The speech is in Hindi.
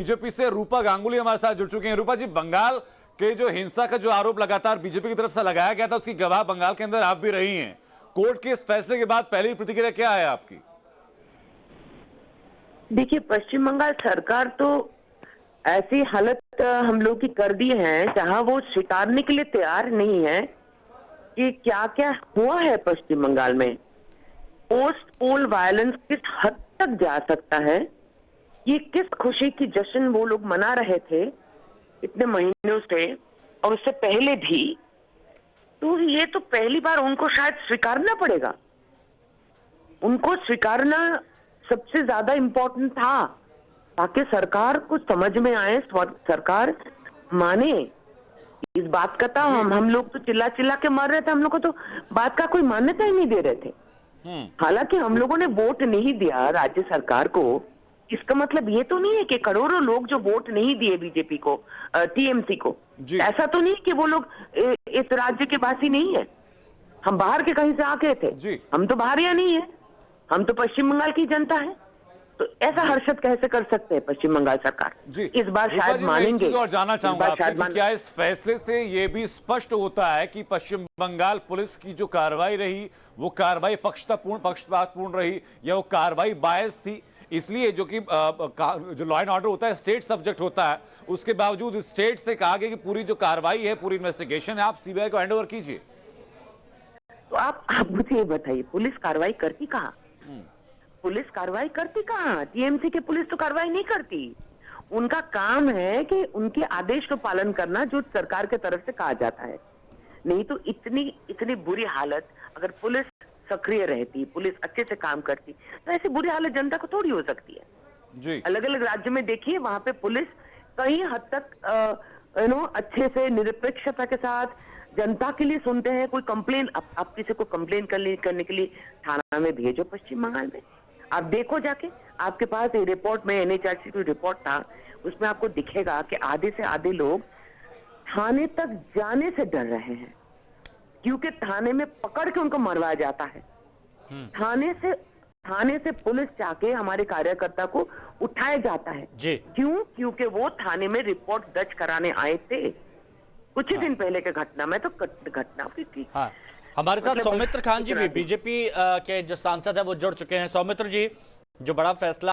बीजेपी से रूपा गांगुली हमारे साथ जुड़ चुके हैं। रूपा जी, बंगाल के जो हिंसा का जो आरोप लगातार बीजेपी की तरफ से लगाया गया था, उसकी गवाह बंगाल के अंदर आप भी रही हैं। कोर्ट के इस फैसले के बाद पहली प्रतिक्रिया क्या है आपकी? देखिए, पश्चिम बंगाल सरकार तो ऐसी हालत हम लोग की कर दी है जहां वो स्वीकारने के लिए तैयार नहीं है कि क्या क्या हुआ है पश्चिम बंगाल में। पोस्ट पोल वायलेंस किस हद तक जा सकता है, ये किस खुशी की जश्न वो लोग मना रहे थे इतने महीनों से और उससे पहले भी, तो ये तो पहली बार उनको शायद स्वीकारना पड़ेगा। उनको स्वीकारना सबसे ज्यादा इम्पोर्टेंट था ताकि सरकार को समझ में आए, सरकार माने इस बात का। था हम लोग तो चिल्ला चिल्ला के मर रहे थे, हम लोग को तो बात का कोई मान्यता ही नहीं दे रहे थे। हालांकि हम लोगों ने वोट नहीं दिया राज्य सरकार को, इसका मतलब ये तो नहीं है कि करोड़ों लोग जो वोट नहीं दिए बीजेपी को, टीएमसी को, ऐसा तो नहीं कि वो लोग इस राज्य के वासी नहीं है। हम बाहर के कहीं से आ गए थे, हम तो बाहर या नहीं है, हम तो पश्चिम बंगाल की जनता है। तो ऐसा हर्षद कैसे कर सकते हैं पश्चिम बंगाल सरकार? इस बार शायद मानेंगे। और जानना चाहूंगा आपसे कि क्या इस फैसले से ये भी स्पष्ट होता है कि पश्चिम बंगाल पुलिस की जो कार्रवाई रही वो कार्रवाई पक्षपातपूर्ण रही, या वो कार्रवाई बायस थी, इसलिए जो कि जो लॉ एंड ऑर्डर होता है स्टेट सब्जेक्ट होता है, उसके बावजूद स्टेट से कहा गया कि पूरी जो कार्रवाई है, पूरी इन्वेस्टिगेशन है, आप सीबीआई को हैंड ओवर कीजिए? तो आप मुझे ये बताइए, पुलिस कार्रवाई करती कहाँ? पुलिस कार्रवाई करती कहाँ? टीएमसी की पुलिस तो कार्रवाई नहीं करती। उनका काम है कि उनके आदेश को पालन करना जो सरकार के तरफ से कहा जाता है। नहीं तो इतनी बुरी हालत, अगर पुलिस सक्रिय रहती, पुलिस अच्छे से काम करती, तो ऐसी बुरी हालत जनता को थोड़ी हो सकती है। अलग अलग राज्य में देखिए, वहां पे पुलिस कई हद तक अच्छे से निरपेक्षता के साथ जनता के लिए सुनते हैं। कोई कंप्लेन, आप किसी को कंप्लेन करने के लिए थाना में भेजो पश्चिम बंगाल में, आप देखो जाके, आपके पास एक रिपोर्ट में एनएचआरसी की रिपोर्ट था, उसमें आपको दिखेगा कि आधे से आधे लोग थाने तक जाने से डर रहे हैं क्योंकि थाने में पकड़ के उनको मरवाया जाता है। थाने से पुलिस जाके हमारे कार्यकर्ता को उठाया जाता है। क्यों? क्योंकि वो थाने में रिपोर्ट दर्ज कराने आए थे कुछ ही दिन पहले के घटना में। तो घटना की हमारे साथ सौमित्र खान जी भी बीजेपी के जो सांसद है वो जुड़ चुके हैं। सौमित्र जी, जो बड़ा फैसला